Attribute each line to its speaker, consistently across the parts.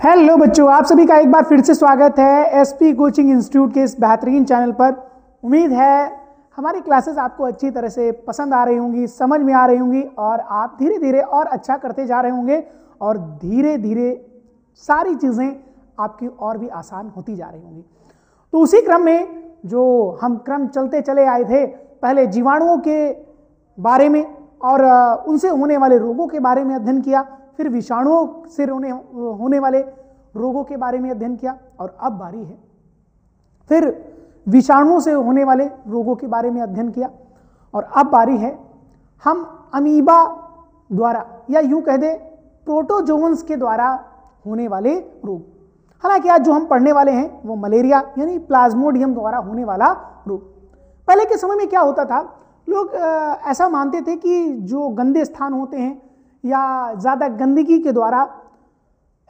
Speaker 1: Hello बच्चों, आप सभी का एक बार फिर से स्वागत है एसपी कोचिंग इंस्टीट्यूट के इस बेहतरीन चैनल पर। उम्मीद है हमारी क्लासेस आपको अच्छी तरह से पसंद आ रही होंगी, समझ में आ रही होंगी और आप धीरे धीरे और अच्छा करते जा रहे होंगे और धीरे धीरे सारी चीज़ें आपकी और भी आसान होती जा रही होंगी। तो उसी क्रम में जो हम क्रम चलते चले आए थे, पहले जीवाणुओं के बारे में और उनसे होने वाले रोगों के बारे में अध्ययन किया, फिर विषाणुओं से होने वाले रोगों के बारे में अध्ययन किया और अब बारी है फिर विषाणुओं से होने वाले रोगों के बारे में अध्ययन किया और अब बारी है हम अमीबा द्वारा या यूं कह दे प्रोटोजोन्स के द्वारा होने वाले रोग। हालांकि आज जो हम पढ़ने वाले हैं वो मलेरिया यानी प्लाज्मोडियम द्वारा होने वाला रोग। पहले के समय में क्या होता था, लोग ऐसा मानते थे कि जो गंदे स्थान होते हैं या ज़्यादा गंदगी के द्वारा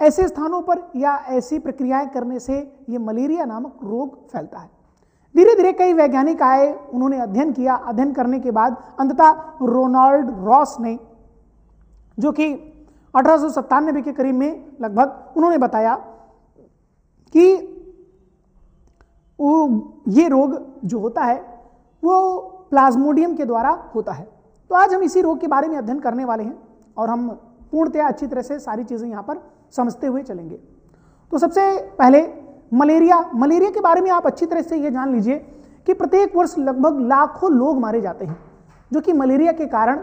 Speaker 1: ऐसे स्थानों पर या ऐसी प्रक्रियाएं करने से ये मलेरिया नामक रोग फैलता है। धीरे धीरे कई वैज्ञानिक आए, उन्होंने अध्ययन किया। अध्ययन करने के बाद अंततः रोनाल्ड रॉस ने, जो कि 1897 के करीब में लगभग, उन्होंने बताया कि ये रोग जो होता है वो प्लाज्मोडियम के द्वारा होता है। तो आज हम इसी रोग के बारे में अध्ययन करने वाले हैं और हम पूर्णतया अच्छी तरह से सारी चीज़ें यहाँ पर समझते हुए चलेंगे। तो सबसे पहले मलेरिया के बारे में आप अच्छी तरह से ये जान लीजिए कि प्रत्येक वर्ष लगभग लाखों लोग मारे जाते हैं जो कि मलेरिया के कारण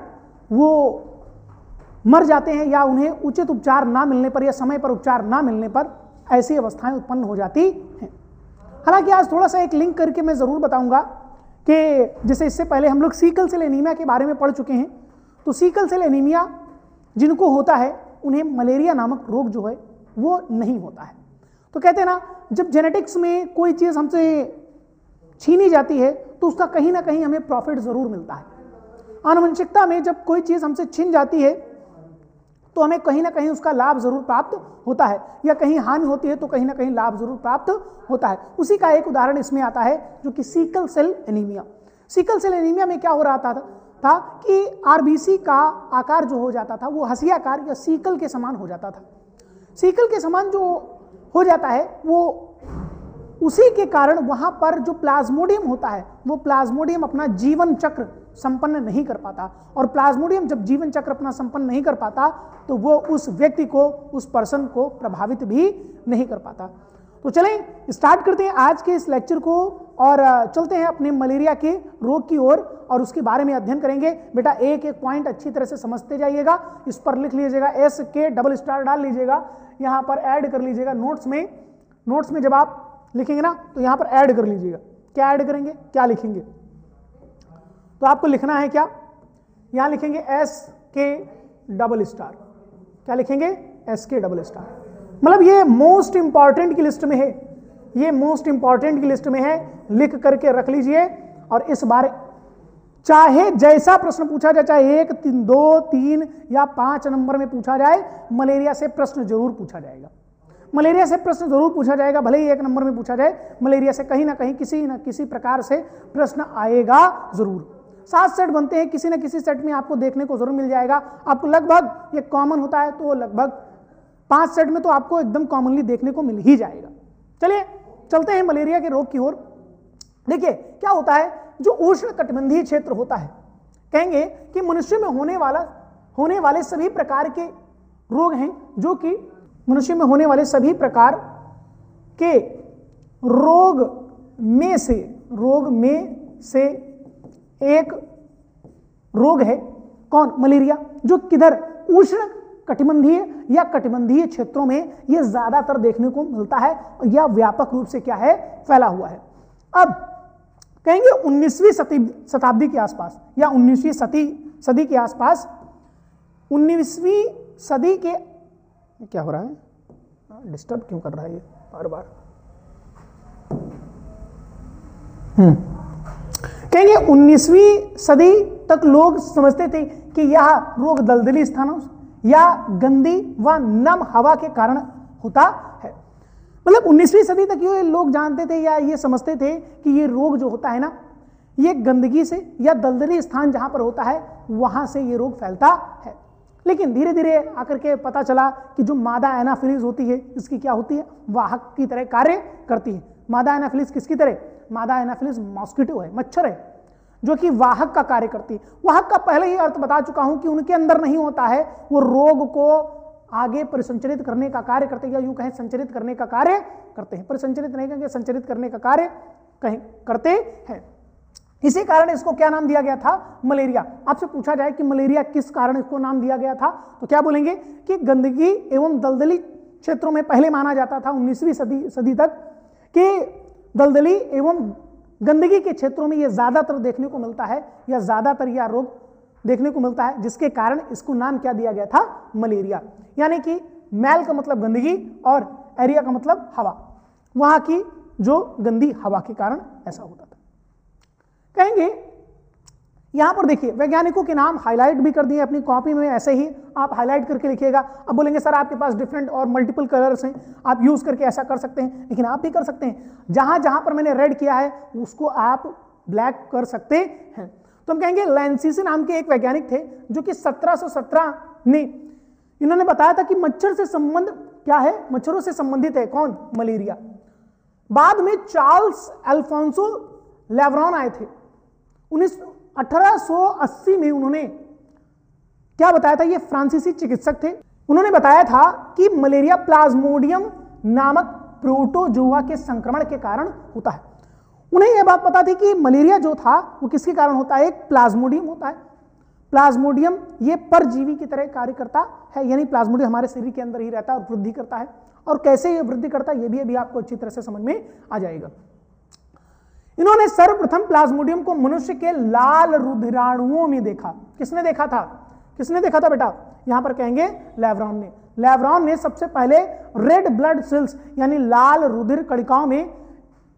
Speaker 1: वो मर जाते हैं या उन्हें उचित उपचार ना मिलने पर या समय पर उपचार ना मिलने पर ऐसी अवस्थाएं उत्पन्न हो जाती हैं। हालांकि आज थोड़ा सा एक लिंक करके मैं ज़रूर बताऊंगा कि जैसे इससे पहले हम लोग सीकल सेल एनीमिया के बारे में पढ़ चुके हैं। तो सीकल सेल एनीमिया जिनको होता है उन्हें मलेरिया नामक रोग जो है वो नहीं होता है। तो कहते हैं ना, जब जेनेटिक्स में कोई चीज़ हमसे छीनी जाती है तो उसका कहीं ना कहीं हमें प्रॉफिट ज़रूर मिलता है। आनुवंशिकता में जब कोई चीज़ हमसे छीन जाती है तो हमें कहीं ना कहीं उसका लाभ ज़रूर प्राप्त होता है, या कहीं हानि होती है तो कहीं ना कहीं लाभ ज़रूर प्राप्त होता है। उसी का एक उदाहरण इसमें आता है जो कि sickle cell anaemia. Sickle cell anaemia में क्या हो रहा था कि आरबीसी का आकार जो हो जाता था वो हंसियाकार या सीकल के समान हो जाता था। सीकल के समान जो हो जाता है वो उसी के कारण वहाँ पर जो प्लाज्मोडियम होता है वो प्लाज्मोडियम अपना जीवन चक्र संपन्न नहीं कर पाता, और प्लाज्मोडियम जब जीवन चक्र अपना संपन्न नहीं कर पाता तो वो उस व्यक्ति को, उस पर्सन को प्रभावित भी नहीं कर पाता। तो चलें स्टार्ट करते हैं आज के इस लेक्चर को और चलते हैं अपने मलेरिया के रोग की ओर और उसके बारे में अध्ययन करेंगे। बेटा एक एक पॉइंट अच्छी तरह से समझते जाइएगा, इस पर लिख लीजिएगा, SK डाल लीजिएगा, यहाँ पर ऐड कर लीजिएगा नोट्स में जब आप लिखेंगे ना तो यहाँ पर ऐड कर लीजिएगा। क्या ऐड करेंगे, क्या लिखेंगे? तो आपको लिखना है क्या, यहाँ लिखेंगे SK। क्या लिखेंगे? SK। मतलब ये मोस्ट इंपॉर्टेंट की लिस्ट में है, ये मोस्ट इंपॉर्टेंट की लिस्ट में है, लिख करके रख लीजिए। और इस बार चाहे जैसा प्रश्न पूछा जाए, चाहे 1, 2, 3 या 5 नंबर में पूछा जाए, मलेरिया से प्रश्न जरूर पूछा जाएगा। मलेरिया से प्रश्न जरूर पूछा जाएगा, भले ही 1 नंबर में पूछा जाए, मलेरिया से कहीं ना कहीं किसी न किसी प्रकार से प्रश्न आएगा जरूर। 7 सेट बनते हैं, किसी न किसी सेट में आपको देखने को जरूर मिल जाएगा। आपको लगभग ये कॉमन होता है तो लगभग 5 सेट में तो आपको एकदम कॉमनली देखने को मिल ही जाएगा। चलिए चलते हैं मलेरिया के रोग की ओर। देखिए क्या होता है, जो उष्ण कटिबंधीय क्षेत्र होता है, कहेंगे कि मनुष्य में होने वाले सभी प्रकार के रोग हैं, जो कि मनुष्य में होने वाले सभी प्रकार के रोग में से एक रोग है। कौन? मलेरिया, जो किधर? उष्ण कटिबंधीय या कटिबंधीय क्षेत्रों में ये ज्यादातर देखने को मिलता है और यह व्यापक रूप से क्या है, फैला हुआ है। अब कहेंगे 19वीं शताब्दी के आसपास या 19वीं सदी के आसपास, 19वीं सदी के, क्या हो रहा है, डिस्टर्ब क्यों कर रहा है ये बार बार? कहेंगे 19वीं सदी तक लोग समझते थे कि यह रोग दलदली स्थानों या गंदी व नम हवा के कारण होता है। मतलब 19वीं सदी तक ये लोग जानते थे या ये समझते थे कि ये रोग जो होता है ना, ये गंदगी से या दलदली स्थान जहां पर होता है वहां से ये रोग फैलता है। लेकिन धीरे धीरे आकर के पता चला कि जो मादा एनाफिलीज होती है इसकी क्या होती है, वाहक की तरह कार्य करती है। मादा एनाफिलीज किसकी तरह, मादा एनाफिलीज मॉस्किटो है, मच्छर है, जो कि वाहक का कार्य करती है। वाहक का पहले ही अर्थ बता चुका हूं कि उनके अंदर नहीं होता है, वो रोग को आगे परिसंचरित करने का कार्य करते हैं, या यूं कहें संचरित करने का कार्य करते हैं। परिसंचरित नहीं कहेंगे, संचरित करने का कार्य करते हैं। इसी कारण इसको क्या नाम दिया गया था, मलेरिया। आपसे पूछा जाए कि मलेरिया किस कारण इसको नाम दिया गया था, तो क्या बोलेंगे कि गंदगी एवं दलदली क्षेत्रों में पहले माना जाता था 19वीं सदी तक कि दलदली एवं गंदगी के क्षेत्रों में यह ज्यादातर देखने को मिलता है, या ज्यादातर यह रोग देखने को मिलता है, जिसके कारण इसको नाम क्या दिया गया था, मलेरिया। यानी कि मैल का मतलब गंदगी और एरिया का मतलब हवा, वहां की जो गंदी हवा के कारण ऐसा होता था। कहेंगे यहां पर देखिए वैज्ञानिकों के नाम हाईलाइट भी कर दिए अपनी कॉपी में, ऐसे ही आप हाईलाइट करके लिखिएगा। अब बोलेंगे सर आपके पास डिफरेंट और मल्टीपल कलर्स हैं, आप यूज करके ऐसा कर सकते हैं, लेकिन आप भी कर सकते हैं। जहां जहां पर मैंने रेड किया है उसको आप ब्लैक कर सकते हैं। तो हम कहेंगे लैंसीसी नाम के एक वैज्ञानिक थे जो कि 1717 में इन्होंने बताया था कि मच्छर से संबंध क्या है, मच्छरों से संबंधित है कौन, मलेरिया। बाद में चार्ल्स अल्फोंसो लेब्रॉन आए थे 1880 में। उन्होंने क्या बताया था, ये फ्रांसीसी चिकित्सक थे, उन्होंने बताया था कि मलेरिया प्लाज्मोडियम नामक प्रोटोजोआ के संक्रमण के कारण होता है। उन्हें यह बात पता थी कि मलेरिया जो था वो किसके कारण होता है, एक प्लाज्मोडियम होता है। प्लाज्मोडियम ये परजीवी की तरह कार्य करता है, यानी प्लाज्मोडियम हमारे शरीर के अंदर ही रहता है और वृद्धि करता है। और कैसे ये वृद्धि करता है ये भी अभी आपको अच्छी तरह से समझ में आ जाएगा। इन्होंने सर्वप्रथम प्लाज्मोडियम को मनुष्य के लाल रुधिराणुओं में देखा। किसने देखा था, किसने देखा था बेटा, यहां पर कहेंगे लेब्रॉन ने। लेब्रॉन ने सबसे पहले रेड ब्लड सेल्स यानी लाल रुधिर कणिकाओं में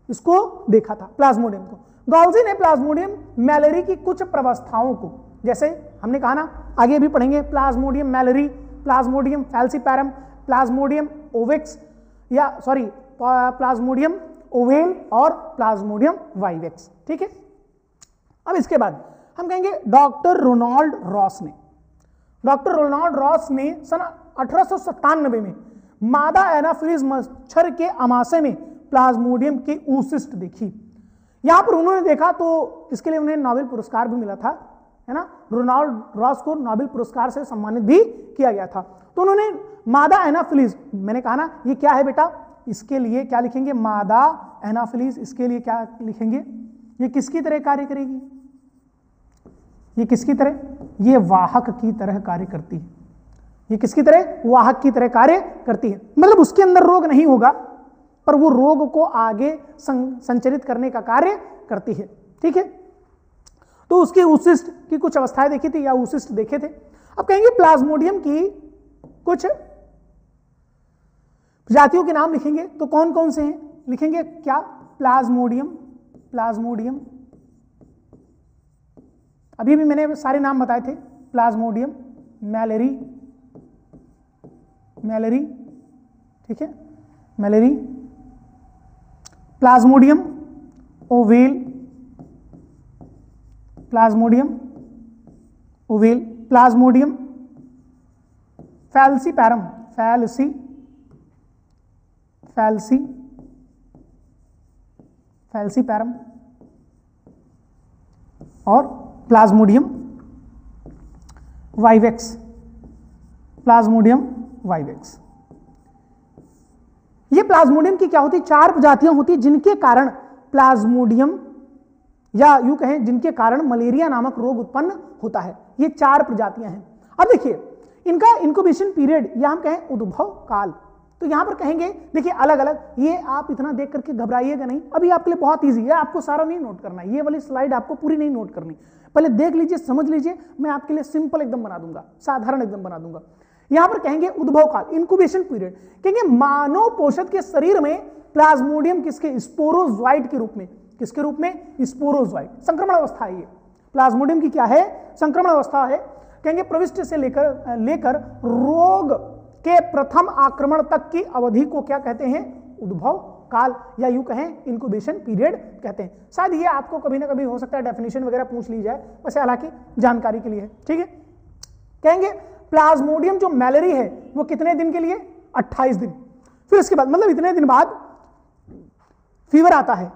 Speaker 1: इसको देखा था, प्लाज्मोडियम को। गॉल्जी ने प्लाज्मोडियम मैलेरी की कुछ प्रवस्थाओं को, जैसे हमने कहा ना, आगे भी पढ़ेंगे, प्लाज्मोडियम मैलेरी, प्लाज्मोडियम फैल्सीपैरम, प्लाज्मोडियम ओवेक्स या सॉरी प्लाज्मोडियम ओवेल और प्लाज्मोडियम वाइवेक्स। ठीक है। अब इसके बाद हम कहेंगे डॉक्टर रोनाल्ड रॉस ने, डॉक्टर रोनाल्ड रॉस ने सन 1897 में मादा एनाफिलीज मच्छर के आमाशय में प्लाज्मोडियम की ऊसिस्ट देखी। यहां पर उन्होंने देखा तो इसके लिए उन्हें नोबेल पुरस्कार भी मिला था, है ना। रोनाल्ड रॉस को नोबेल पुरस्कार से सम्मानित भी किया गया था। तो उन्होंने मादा एनाफिलीज, मैंने कहा ना ये क्या है बेटा, इसके लिए क्या लिखेंगे, मादा एनाफिलीज, इसके लिए क्या लिखेंगे, ये किसकी तरह कार्य करेगी, ये किसकी तरह, ये वाहक की तरह कार्य करती है। ये किसकी तरह, वाहक की तरह कार्य करती है। मतलब उसके अंदर रोग नहीं होगा पर वो रोग को आगे संचरित करने का कार्य करती है। ठीक है। तो उसकी ऊसिस्ट की कुछ अवस्थाएं देखी थी या ऊसिस्ट देखे थे। अब कहेंगे प्लाज्मोडियम की कुछ प्रजातियों के नाम लिखेंगे, तो कौन कौन से हैं लिखेंगे, क्या, प्लाज्मोडियम, प्लाज्मोडियम, अभी भी मैंने सारे नाम बताए थे, प्लाज्मोडियम, मैलेरी, मैलेरी, ठीक है, malariae, plasmodium ovale, plasmodium ovale, plasmodium falciparum, falci, falci, falciparum और प्लाज्मोडियम वाइवेक्स, प्लाज्मोडियम वाइवेक्स। ये प्लाज्मोडियम की क्या होती, चार प्रजातियां होती जिनके कारण प्लाज्मोडियम या यूं कहें जिनके कारण मलेरिया नामक रोग उत्पन्न होता है। ये चार प्रजातियां हैं। अब देखिए इनका इंक्यूबेशन पीरियड या हम कहें उद्भव काल, तो यहां पर कहेंगे देखिए अलग अलग, ये आप इतना देख करके घबराइएगा नहीं, अभी आपके लिए बहुत इजी है, आपको सारा नहीं नोट करना है, ये वाली स्लाइड आपको पूरी नहीं नोट करनी, पहले देख लीजिए, समझ लीजिए, मैं आपके लिए सिंपल एकदम बना दूंगा, साधारण एकदम बना दूंगा। यहां पर कहेंगे उद्भव काल, इंक्यूबेशन पीरियड, कहेंगे मानव पोषक के शरीर में प्लाज्मोडियम किसके, स्पोरोजोइट के रूप में, किसके रूप में, स्पोरोजोइट, संक्रमण अवस्था है ये प्लाज्मोडियम की, क्या है, संक्रमण अवस्था है। कहेंगे प्रविष्ट से लेकर रोग के प्रथम आक्रमण तक की अवधि को क्या कहते हैं, उद्भव काल या यूं कहें इंक्यूबेशन पीरियड कहते हैं। शायद ये आपको कभी ना कभी हो सकता है डेफिनेशन वगैरह पूछ ली जाए, वैसे हालांकि जानकारी के लिए है। ठीक है। कहेंगे प्लाज्मोडियम जो मैलेरी है वो कितने दिन के लिए? 28 दिन। फिर इसके बाद मतलब इतने दिन बाद फीवर आता है,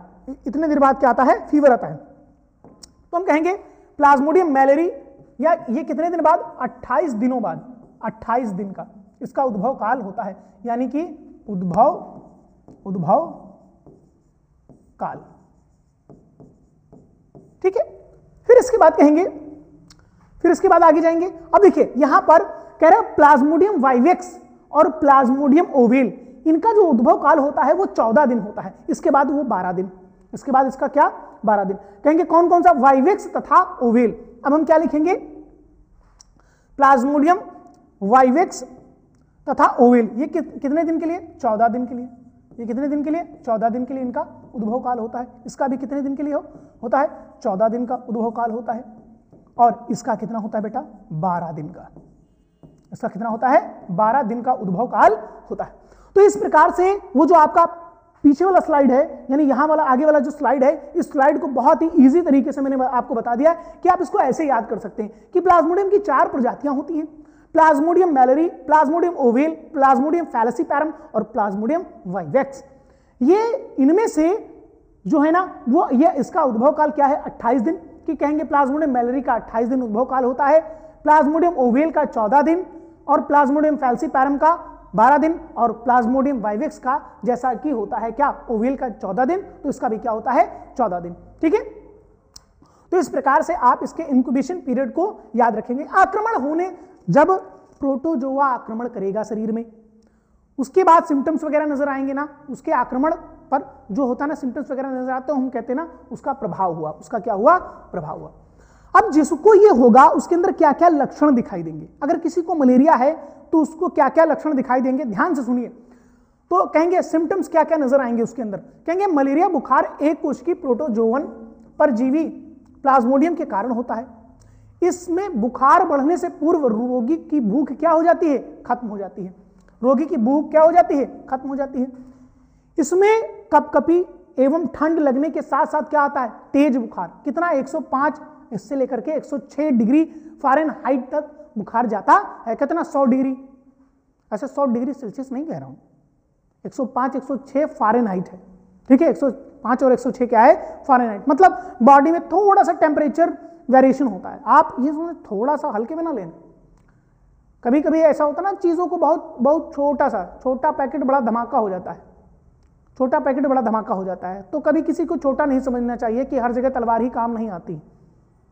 Speaker 1: इतने दिन बाद क्या आता है? फीवर आता है। तो हम कहेंगे प्लाज्मोडियम मैलेरी या ये कितने दिन बाद? 28 दिनों बाद, 28 दिन का इसका उद्भव काल होता है, यानी कि उद्भव काल। ठीक है, फिर इसके बाद कहेंगे, फिर इसके बाद आगे जाएंगे। अब देखिए यहां पर कह रहे हैं प्लाज्मोडियम वाइवेक्स और प्लाज्मोडियम ओवेल, इनका जो उद्भव काल होता है वो 14 दिन होता है, इसके बाद वो 12 दिन, इसके बाद इसका क्या? 12 दिन। कहेंगे कौन कौन सा? वाइवेक्स तथा ओवेल। अब हम क्या लिखेंगे? प्लाज्मोडियम वाइवेक्स तथा ओवेल, ये कितने दिन के लिए? 14 दिन के लिए। ये कितने दिन के लिए? 14 दिन के लिए इनका उद्भव काल होता है। इसका भी कितने दिन के लिए होता है? 14 दिन का उद्भव काल होता है। और इसका कितना होता है बेटा? 12 दिन का। इसका कितना होता है? 12 दिन का उद्भव काल होता है। तो इस प्रकार से वो जो आपका पीछे वाला स्लाइड है, यानी यहां वाला आगे वाला जो स्लाइड है, इस स्लाइड को बहुत ही इजी तरीके से मैंने आपको बता दिया कि आप इसको ऐसे याद कर सकते हैं कि प्लाज्मोडियम की 4 प्रजातियां होती हैं, प्लाज्मोडियम मैलेरी, प्लाज्मोडियम ओवेल, प्लाज्मोडियम फैलेसीपैरम और प्लाज्मोडियम वाइवेक्स। ये इनमें से जो है ना वो ये इसका उद्भव काल क्या है? 28 दिन की। कहेंगे प्लाज्मोडियम मैलेरी का 28 दिन उद्भव काल होता है, प्लाज्मोडियम ओवेल का 14 दिन और प्लाज्मोडियम फैलेसीपैरम का 12 दिन और प्लाज्मोडियम वाइवेक्स का जैसा कि होता है क्या? ओवेल का 14 दिन, तो इसका भी क्या होता है? 14 दिन। ठीक है, तो इस प्रकार से आप इसके इंक्यूबेशन पीरियड को याद रखेंगे। आक्रमण होने, जब प्रोटोजोआ आक्रमण करेगा शरीर में, उसके बाद सिम्टम्स वगैरह नजर आएंगे ना, उसके आक्रमण पर जो होता है ना सिम्टम्स वगैरह नजर आते हैं, हम कहते हैं ना उसका प्रभाव हुआ, उसका क्या हुआ? प्रभाव हुआ। अब जिसको ये होगा उसके अंदर क्या क्या लक्षण दिखाई देंगे? अगर किसी को मलेरिया है तो उसको क्या क्या लक्षण दिखाई देंगे? ध्यान से सुनिए। तो कहेंगे सिम्टम्स क्या क्या नजर आएंगे उसके अंदर? कहेंगे मलेरिया बुखार एक कोश की प्रोटोजोवन परजीवी प्लाज्मोडियम के कारण होता है। इसमें बुखार बढ़ने से पूर्व रोगी की भूख क्या हो जाती है? खत्म हो जाती है। रोगी की भूख क्या हो जाती है? खत्म हो जाती है। इसमें कपकपी एवं ठंड लगने के साथ साथ क्या आता है? तेज बुखार। कितना? 105 इससे लेकर के 106 डिग्री फ़ारेनहाइट तक बुखार जाता है। कितना? 100 डिग्री, ऐसे 100 डिग्री सेल्सियस नहीं कह रहा हूं, 105 106 फ़ारेनहाइट है। ठीक है, 105 और 106 क्या है? फ़ारेनहाइट। मतलब बॉडी में थोड़ा सा टेम्परेचर वेरिएशन होता है। आप ये समझ थोड़ा सा हल्के में ना लेना। कभी कभी ऐसा होता है ना, चीज़ों को बहुत छोटा पैकेट बड़ा धमाका हो जाता है, छोटा पैकेट बड़ा धमाका हो जाता है। तो कभी किसी को छोटा नहीं समझना चाहिए कि हर जगह तलवार ही काम नहीं आती।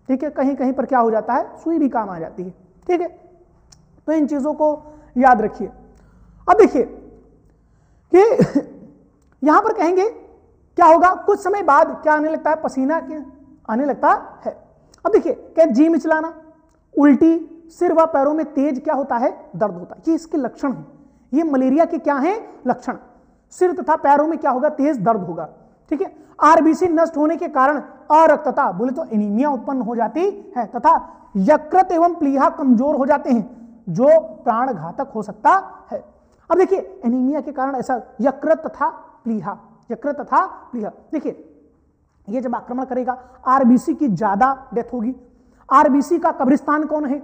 Speaker 1: ठीक है, कहीं कहीं पर क्या हो जाता है? सुई भी काम आ जाती है। ठीक है, तो इन चीज़ों को याद रखिए। अब देखिए कि यहां पर कहेंगे क्या होगा? कुछ समय बाद क्या आने लगता है? पसीना के आने लगता है। अब देखिए क्या? जी मिचलाना, उल्टी, सिर व पैरों में तेज क्या होता है? दर्द होता है। ये इसके लक्षण हैं। ये मलेरिया के क्या हैं? लक्षण। सिर तथा पैरों में क्या होगा? तेज दर्द होगा। ठीक है, आरबीसी नष्ट होने के कारण अरक्तता, बोले तो एनीमिया उत्पन्न हो जाती है तथा यकृत एवं प्लीहा कमजोर हो जाते हैं, जो प्राण घातक हो सकता है। अब देखिए एनीमिया के कारण ऐसा यकृत तथा प्लीहा, यकृत तथा प्लीहा, देखिए ये जब आक्रमण करेगा आरबीसी की ज्यादा डेथ होगी। आरबीसी का कब्रिस्तान कौन है?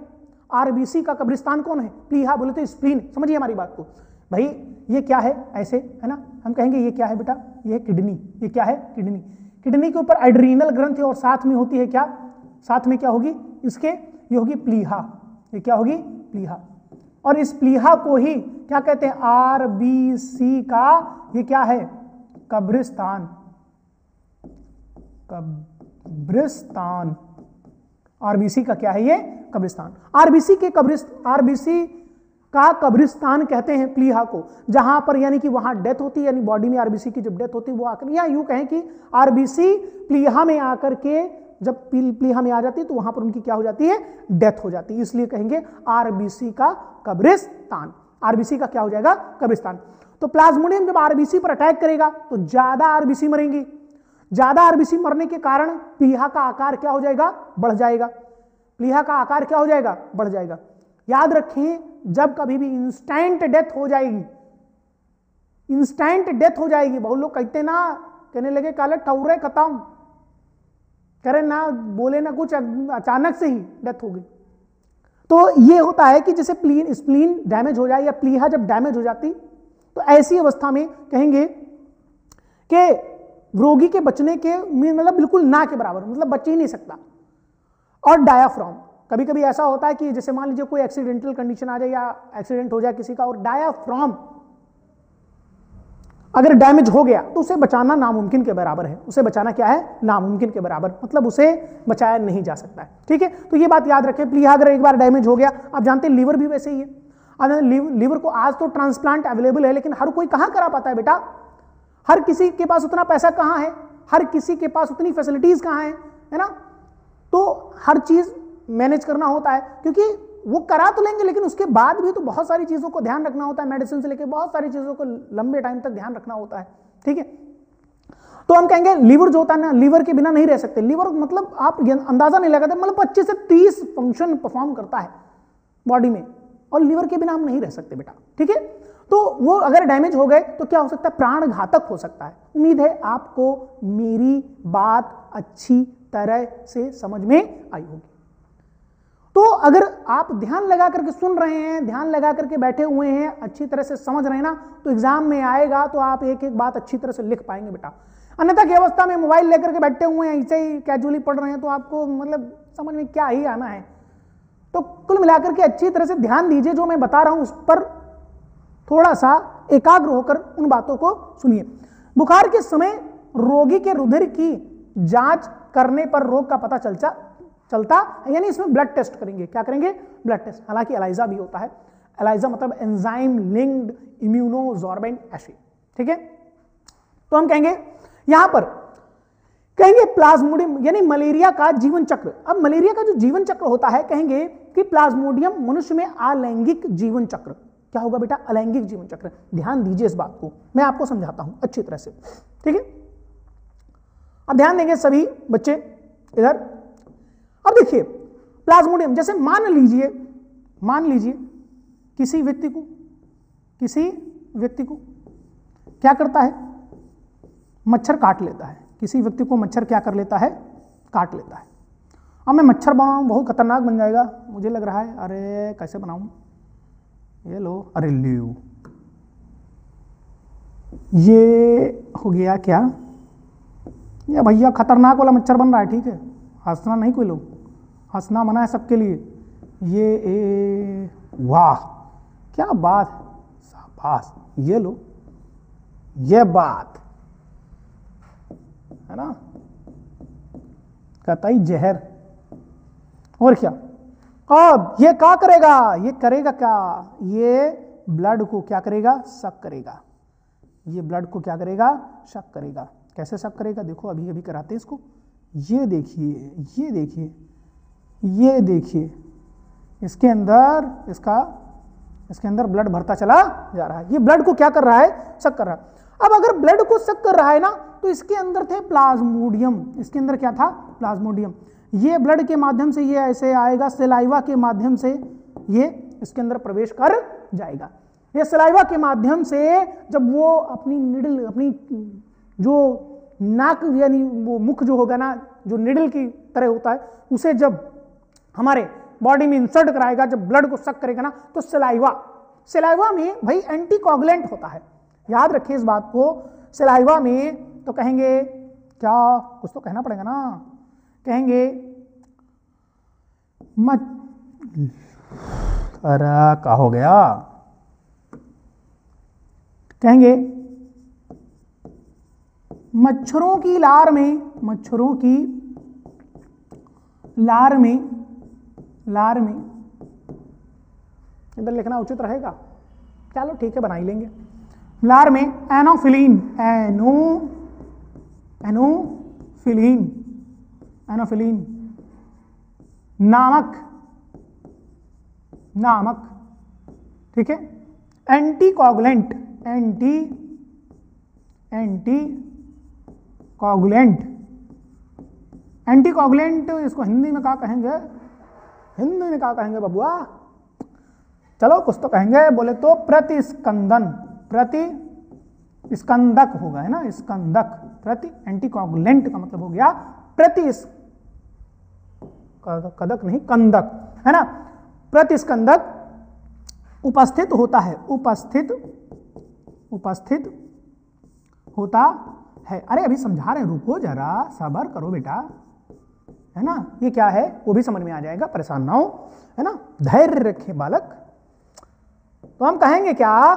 Speaker 1: आरबीसी का कब्रिस्तान कौन है? प्लीहा, बोले तो स्प्लीन। समझिए हमारी बात को भाई, ये क्या है? ऐसे है ना, हम कहेंगे ये क्या है बेटा? ये है किडनी। ये क्या है? किडनी। किडनी के ऊपर एड्रीनल ग्रंथि और साथ में होती है क्या? साथ में क्या होगी इसके? ये होगी प्लीहा। ये क्या होगी? प्लीहा। और इस प्लीहा को ही क्या कहते हैं? आरबीसी का ये क्या है? कब्रिस्तान। कब्रिस्तान, आरबीसी का क्या है? ये कब्रिस्तान। आरबीसी का कब्रिस्तान कहते हैं प्लीहा को, जहां पर यानी कि वहां डेथ होती है, यानी बॉडी में आरबीसी की जब डेथ होती है वो आकर, या यूं कहें कि आरबीसी प्लीहा में आकर के जब प्लीहा में आ जाती है तो वहां पर उनकी क्या हो जाती है? डेथ हो जाती है। इसलिए कहेंगे आरबीसी का कब्रिस्तान। आरबीसी का क्या हो जाएगा? कब्रिस्तान। तो प्लाज्मोडियम जब आरबीसी पर अटैक करेगा तो ज्यादा आरबीसी मरेंगी। ज्यादा आरबीसी मरने के कारण प्लीहा का आकार क्या हो जाएगा? बढ़ जाएगा। प्लीहा का आकार क्या हो जाएगा? बढ़ जाएगा। याद रखें, जब कभी भी इंस्टेंट डेथ हो जाएगी, इंस्टेंट डेथ हो जाएगी, बहुत लोग कहते ना, कहने लगे काले ठौरे खत्म, करे ना, बोले ना कुछ, अचानक से ही डेथ हो गई। तो ये होता है कि जैसे स्प्लीन डैमेज हो जाए या प्लीहा जब डैमेज हो जाती तो ऐसी अवस्था में कहेंगे कि रोगी के बचने के मतलब बिल्कुल ना के बराबर, मतलब बच ही नहीं सकता। और डायाफ्राम, कभी कभी ऐसा होता है कि जैसे मान लीजिए कोई एक्सीडेंटल कंडीशन आ जाए या एक्सीडेंट हो जाए किसी का और डायाफ्राम अगर डैमेज हो गया तो उसे बचाना नामुमकिन के बराबर है। उसे बचाना क्या है? नामुमकिन के बराबर, मतलब उसे बचाया नहीं जा सकता है। ठीक है, तो ये बात याद रखें। प्लीहा अगर एक बार डैमेज हो गया, आप जानते हैं लीवर भी वैसे ही है। लीवर को आज तो ट्रांसप्लांट अवेलेबल है, लेकिन हर कोई कहां करा पाता है बेटा? हर किसी के पास उतना पैसा कहां है, हर किसी के पास उतनी फैसिलिटीज कहां है ना? तो हर चीज मैनेज करना होता है, क्योंकि वो करा तो लेंगे लेकिन उसके बाद भी तो बहुत सारी चीजों को ध्यान रखना होता है, मेडिसिन से लेकर बहुत सारी चीजों को लंबे टाइम तक ध्यान रखना होता है। ठीक है, तो हम कहेंगे लीवर जो होता है ना, लीवर के बिना नहीं रह सकते। लीवर मतलब आप अंदाजा नहीं लगाते, मतलब 25 से 30 फंक्शन परफॉर्म करता है बॉडी में, और लीवर के बिना हम नहीं रह सकते बेटा। ठीक है, तो वो अगर डैमेज हो गए तो क्या हो सकता है? प्राण घातक हो सकता है। उम्मीद है आपको मेरी बात अच्छी तरह से समझ में आई होगी। तो अगर आप ध्यान लगा करके सुन रहे हैं, ध्यान लगा करके बैठे हुए हैं, अच्छी तरह से समझ रहे हैं ना, तो एग्जाम में आएगा तो आप एक एक बात अच्छी तरह से लिख पाएंगे बेटा। अन्यथा की अवस्था में मोबाइल लेकर के बैठे हुए हैं, ऐसे ही कैजुअली पढ़ रहे हैं, तो आपको मतलब समझ में क्या ही आना है। तो कुल मिलाकर के अच्छी तरह से ध्यान दीजिए, जो मैं बता रहा हूं उस पर थोड़ा सा एकाग्र होकर उन बातों को सुनिए। बुखार के समय रोगी के रुधिर की जांच करने पर रोग का पता चलता, यानी इसमें ब्लड टेस्ट करेंगे। क्या करेंगे? Blood test. हालांकि एलाइजा भी होता है। एलाइजा मतलब एंजाइम लिंक्ड इम्यूनोसॉर्बेंट एसिड। ठीक है, तो हम कहेंगे यहां पर कहेंगे प्लाज्मोडियम यानी मलेरिया का जीवन चक्र। अब मलेरिया का जो जीवन चक्र होता है, कहेंगे कि प्लाज्मोडियम मनुष्य में अलैंगिक जीवन चक्र। क्या होगा बेटा? अलैंगिक जीवन चक्र। ध्यान दीजिए इस बात को, मैं आपको समझाता हूं अच्छी तरह से। ठीक है, अब ध्यान देंगे सभी बच्चे इधर। अब देखिए प्लाज्मोडियम, जैसे मान लीजिए किसी व्यक्ति को क्या करता है? मच्छर काट लेता है। किसी व्यक्ति को मच्छर क्या कर लेता है? काट लेता है। अब मैं मच्छर बनाऊं, बहुत खतरनाक बन जाएगा मुझे लग रहा है। अरे कैसे बनाऊं? ये लो, अरे लो, ये हो गया क्या? ये भैया खतरनाक वाला मच्छर बन रहा है। ठीक है, हंसना नहीं कोई लोग, हंसना मना है सबके लिए। ये वाह क्या बात है, शाबाश, ये लो, ये बात है ना, कतई जहर। और क्या? अब ये क्या करेगा? ये करेगा क्या? ये ब्लड को क्या करेगा? सक करेगा। ये ब्लड को क्या करेगा? सक करेगा। कैसे सक करेगा? देखो अभी अभी कराते हैं इसको। ये देखिए, ये देखिए, ये देखिए, इसके अंदर ब्लड भरता चला जा रहा है। ये ब्लड को क्या कर रहा है? सक कर रहा है। अब अगर ब्लड को सक कर रहा है ना, तो इसके अंदर थे प्लाज्मोडियम। इसके अंदर क्या था? प्लाज्मोडियम। ये ब्लड के माध्यम से ये ऐसे आएगा, सलाइवा के माध्यम से ये इसके अंदर प्रवेश कर जाएगा। ये सलाइवा के माध्यम से जब वो अपनी निडल, अपनी जो नाक यानी वो मुख जो होगा ना, जो निडल की तरह होता है, उसे जब हमारे बॉडी में इंसर्ट कराएगा, जब ब्लड को सक करेगा ना, तो सलाइवा में भाई एंटीकोगुलेंट होता है। याद रखिए इस बात को। सलाइवा में तो कहेंगे क्या, कुछ तो कहना पड़ेगा ना, कहेंगे अरे क्या हो गया? कहेंगे मच्छरों की लार में इधर लिखना उचित रहेगा। चलो ठीक है, बना ही लेंगे। लार में एनोफिलीन नामक ठीक है एंटीकोगुलेंट इसको हिंदी में क्या कहेंगे? बबुआ? चलो कुछ तो कहेंगे। बोले तो प्रतिस्कंदक होगा, है ना, स्कंदक। एंटीकोगुलेंट का मतलब हो गया कदक नहीं, कंदक, है ना। प्रतिस्कंदक उपस्थित होता है, उपस्थित होता है। अरे अभी समझा रहे हैं, रुको जरा, सब्र करो बेटा, है ना। ये क्या है वो भी समझ में आ जाएगा, परेशान ना हो, है ना, धैर्य रखें बालक। तो हम कहेंगे क्या,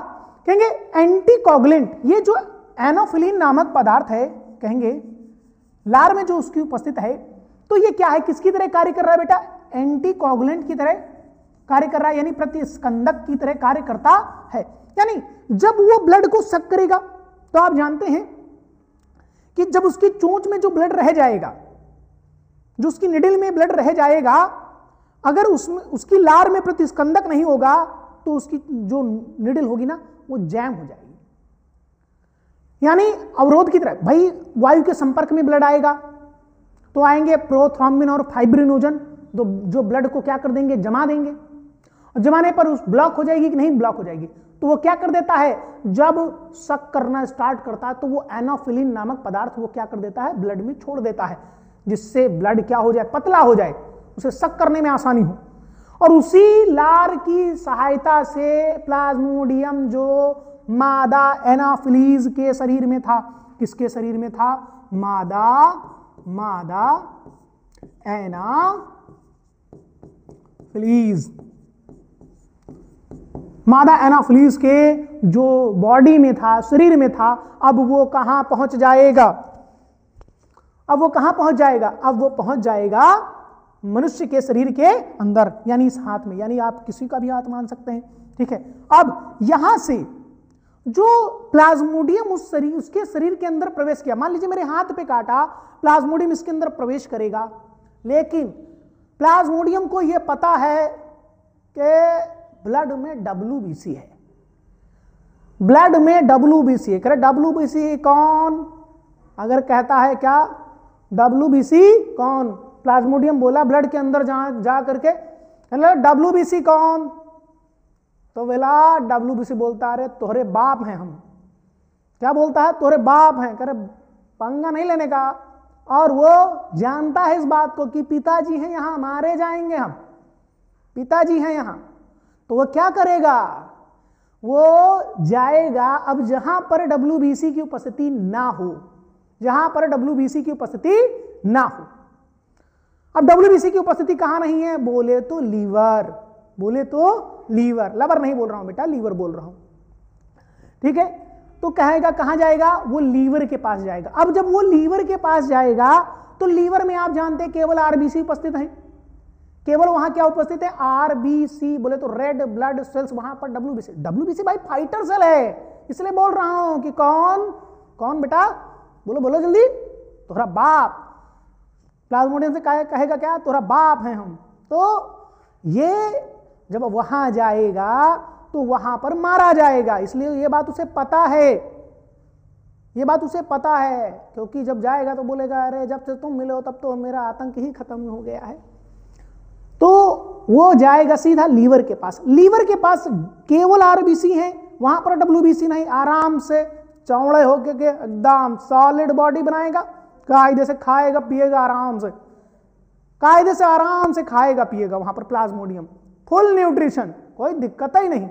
Speaker 1: कहेंगे एंटीकोगुलेंट, ये जो एनोफिलिन नामक पदार्थ है, कहेंगे लार में जो उसकी उपस्थित है, तो ये क्या है, किसकी तरह कार्य कर रहा है बेटा, एंटीकोगुलेंट की तरह कार्य कर रहा है, यानी प्रतिस्कंदक की तरह कार्य करता है। यानी जब वो ब्लड को सक करेगा, तो आप जानते हैं कि जब उसकी चोंच में जो ब्लड रह जाएगा, जो उसकी निडिल में ब्लड रह जाएगा, अगर उसमें उसकी लार में प्रतिस्कंदक नहीं होगा तो उसकी जो निडिल होगी ना वो जैम हो जाएगी, यानी अवरोध की तरह। भाई वायु के संपर्क में ब्लड आएगा तो आएंगे प्रोथ्रोम्बिन और फाइब्रिनोजन, जो ब्लड को क्या कर देंगे, जमा देंगे, और जमाने पर उस ब्लॉक हो जाएगी कि नहीं, ब्लॉक हो जाएगी। तो वो क्या कर देता है, जब सक करना स्टार्ट करता है तो वो एनोफिलिन नामक पदार्थ वो क्या कर देता है, ब्लड में छोड़ देता है, जिससे ब्लड क्या हो जाए, पतला हो जाए, उसे सक करने में आसानी हो। और उसी लार की सहायता से प्लाज्मोडियम जो मादा एनाफिलीज के शरीर में था, किसके शरीर में था, मादा एनाफिलीज, मादा एनाफिलीज के जो बॉडी में था, शरीर में था, अब वो कहां पहुंच जाएगा, अब वो पहुंच जाएगा मनुष्य के शरीर के अंदर, यानी इस हाथ में, यानी आप किसी का भी हाथ मान सकते हैं, ठीक है। अब यहां से जो प्लाज्मोडियम उसके शरीर के अंदर प्रवेश किया, मान लीजिए मेरे हाथ पे काटा, प्लाज्मोडियम इसके अंदर प्रवेश करेगा, लेकिन प्लाज्मोडियम को यह पता है कि ब्लड में WBC है, ब्लड में WBC है। करे WBC कौन, अगर कहता है क्या WBC कौन, प्लाज्मोडियम बोला ब्लड के अंदर जा करके WBC कौन, तो बोला WBC बोलता है तोहरे बाप हैं हम, क्या बोलता है, तोहरे बाप हैं। करे पंगा नहीं लेने का, और वो जानता है इस बात को कि पिताजी हैं यहां, मारे जाएंगे हम, पिताजी हैं यहां। तो वो क्या करेगा, वो जाएगा अब जहां पर WBC की उपस्थिति ना हो, जहां पर WBC की उपस्थिति ना हो। अब WBC की उपस्थिति कहां नहीं है, बोले तो लीवर, लवर नहीं बोल रहा हूं बेटा, लीवर बोल रहा हूं, ठीक है। तो कहेगा कहां जाएगा, वो लीवर के पास जाएगा। अब जब वो लीवर के पास जाएगा तो लीवर में आप जानते हैं केवल RBC उपस्थित है, केवल वहां क्या उपस्थित है, RBC, बोले तो रेड ब्लड सेल्स, वहां पर WBC भाई फाइटर सेल है, इसलिए बोल रहा हूं कि कौन बेटा, बोलो जल्दी, तोहरा बाप। प्लाज्मोडियम से कहेगा क्या, तोहरा बाप है हम। तो ये जब वहां जाएगा तो वहां पर मारा जाएगा, इसलिए ये बात उसे पता है, क्योंकि जब जाएगा तो बोलेगा अरे जब से तुम मिले हो तब तो मेरा आतंक ही खत्म हो गया है। तो वो जाएगा सीधा लीवर के पास, लीवर के पास केवल RBC है, वहां पर WBC नहीं, आराम से चौड़े होके के एकदम सॉलिड बॉडी बनाएगा, कायदे से खाएगा पिएगा, आराम से खाएगा पिएगा, वहां पर प्लाज्मोडियम फुल न्यूट्रिशन, कोई दिक्कत ही नहीं,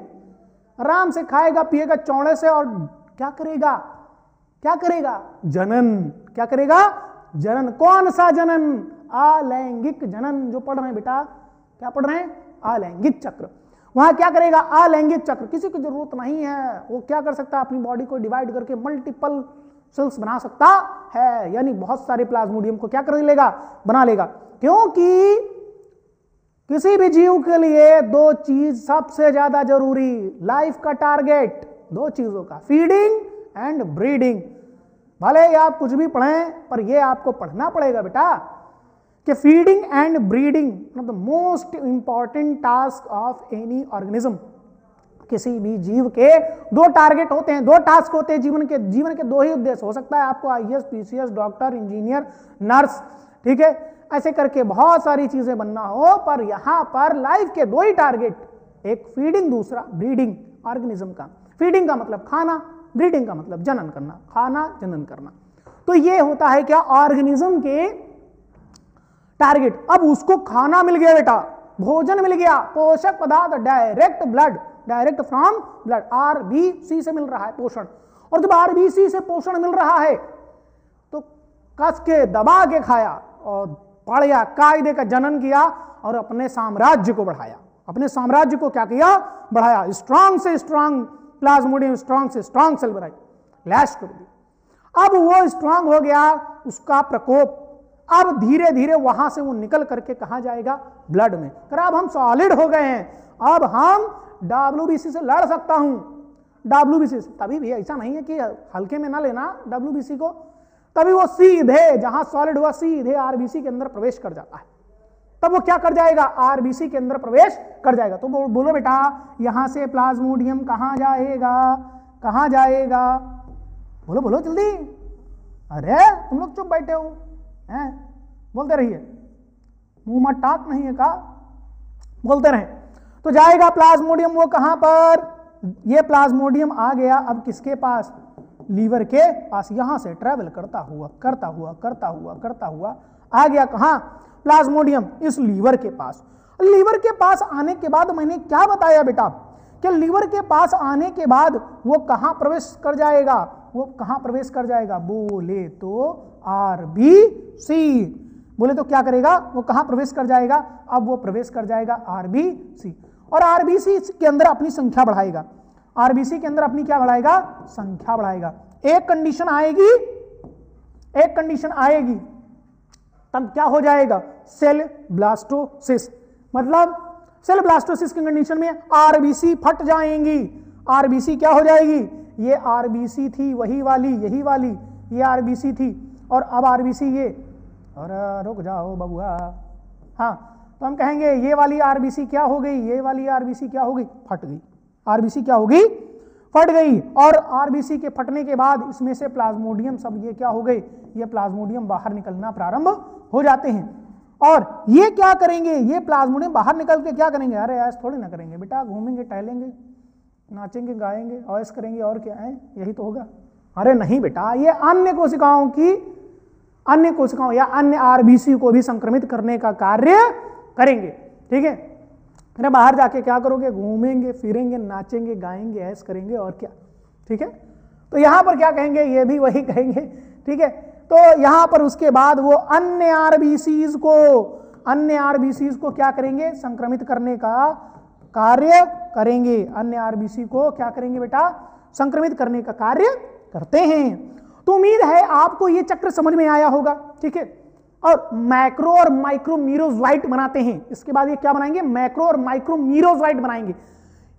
Speaker 1: आराम से खाएगा पिएगा चौड़े से। और क्या करेगा, जनन, क्या करेगा, जनन। कौन सा जनन, अलैंगिक जनन, जो पढ़ रहे हैं बेटा, क्या पढ़ रहे हैं, अलैंगिक चक्र। वहां क्या करेगा, अलैंगिक चक्र, किसी की जरूरत नहीं है, वो क्या कर सकता है, अपनी बॉडी को डिवाइड करके मल्टीपल सेल्स बना सकता है, यानी बहुत सारे प्लाज्मोडियम को क्या कर लेगा, बना लेगा। क्योंकि किसी भी जीव के लिए दो चीज सबसे ज्यादा जरूरी, लाइफ का टारगेट दो चीजों का, फीडिंग एंड ब्रीडिंग। भले ही आप कुछ भी पढ़ें पर ये आपको पढ़ना पड़ेगा बेटा कि feeding and breeding the most important task of any organism. किसी भी जीव के दो टारगेट होते हैं, दो टास्क होते हैं, जीवन के दो ही उद्देश्य। हो सकता है आपको IAS, PCS, doctor, engineer, nurse, ठीक है, ऐसे करके बहुत सारी चीजें बनना हो, पर यहां पर लाइफ के दो ही टारगेट, एक फीडिंग, दूसरा ब्रीडिंग ऑर्गेनिज्म का। फीडिंग का मतलब खाना, ब्रीडिंग का मतलब जनन करना, खाना जनन करना। तो ये होता है क्या, ऑर्गेनिज्म के टारगेट। अब उसको खाना मिल गया बेटा, भोजन मिल गया, पोषक पदार्थ direct blood, direct from blood, RBC से मिल रहा है पोषण। और जब आरबीसी से पोषण मिल रहा है तो कस के दबा के खाया और बढ़िया कायदे का जनन किया और अपने साम्राज्य को बढ़ाया। अपने साम्राज्य को क्या किया? बढ़ाया। स्ट्रांग से स्ट्रांग प्लाज्मोडियम, स्ट्रांग से स्ट्रांग सेल बनाई, लैश कर दी। अब वो स्ट्रांग हो गया, उसका प्रकोप अब धीरे धीरे वहां से वो निकल करके कहां जाएगा? ब्लड में। कर अब हम सॉलिड हो गए हैं, अब हम डब्ल्यूबीसी से लड़ सकता हूं। डब्ल्यूबीसी से तभी भी ऐसा नहीं है कि हल्के में ना लेना डब्ल्यूबीसी को, तभी वो सीधे जहां सॉलिड हुआ सीधे आरबीसी के अंदर प्रवेश कर जाता है। तब वो क्या कर जाएगा? आरबीसी के अंदर प्रवेश कर जाएगा। तो बोलो बेटा यहां से प्लाज्मोडियम कहां जाएगा? कहां जाएगा? बोलो बोलो जल्दी। अरे तुम लोग चुप बैठे हो हैं? बोलते रहिए, मुंह मत टाक नहीं है का, बोलते रहे। तो जाएगा प्लाज्मोडियम वो कहां पर? ये प्लाज्मोडियम आ गया अब किसके पास? लीवर के पास। यहां से ट्रेवल करता हुआ करता हुआ करता हुआ करता हुआ आ गया कहां? प्लाज्मोडियम इस लीवर के पास। लीवर के पास आने के बाद मैंने क्या बताया बेटा कि लीवर के पास आने के बाद वो कहां प्रवेश कर जाएगा? वो कहां प्रवेश कर जाएगा? बोले तो आरबीसी। बोले तो क्या करेगा? वो कहां प्रवेश कर जाएगा? अब वो प्रवेश कर जाएगा आरबीसी। और आरबीसी के अंदर अपनी संख्या बढ़ाएगा। आरबीसी के अंदर अपनी क्या बढ़ाएगा? संख्या बढ़ाएगा। एक कंडीशन आएगी, एक कंडीशन आएगी, तब क्या हो जाएगा? Cell blastosis. मतलब सेल ब्लास्टोसिस की कंडीशन में आरबीसी फट जाएंगी। आरबीसी क्या हो जाएगी? ये आरबीसी थी वही वाली, यही वाली, ये आरबीसी थी और अब आरबीसी ये। अरे रुक जाओ बबुआ, हाँ तो हम कहेंगे ये वाली आरबीसी क्या हो गई? ये वाली आरबीसी क्या हो गई? फट गई। आरबीसी क्या होगी? फट गई। और आरबीसी के फटने के बाद इसमें से प्लाज्मोडियम सब ये क्या हो गए? ये प्लाज्मोडियम बाहर निकलना प्रारंभ हो जाते हैं। और ये क्या करेंगे? ये प्लाज्मोडियम बाहर निकल के क्या करेंगे? अरे ऐसा थोड़ी ना करेंगे बेटा, घूमेंगे, टहलेंगे, नाचेंगे, गाएंगे, ऐश करेंगे और क्या है? यही तो होगा। अरे नहीं बेटा, ये अन्य कोशिकाओं की, अन्य कोशिकाओं या अन्य आरबीसी को भी संक्रमित करने का कार्य करेंगे। ठीक है, अरे बाहर जाके क्या करोगे? घूमेंगे, फिरेंगे, नाचेंगे, गाएंगे, ऐश करेंगे और क्या। ठीक है, तो यहां पर क्या कहेंगे? ये भी वही कहेंगे। ठीक है, तो यहां पर उसके बाद वो अन्य आरबीसीज को क्या करेंगे? संक्रमित करने का कार्य करेंगे। अन्य आरबीसी को क्या करेंगे बेटा? संक्रमित करने का कार्य करते हैं। तो उम्मीद है आपको ये चक्र समझ में आया होगा। ठीक है, और मैक्रो और माइक्रो मीरोजोइट बनाते हैं। इसके बाद ये क्या बनाएंगे? मैक्रो और माइक्रो मीरोजोइट बनाएंगे।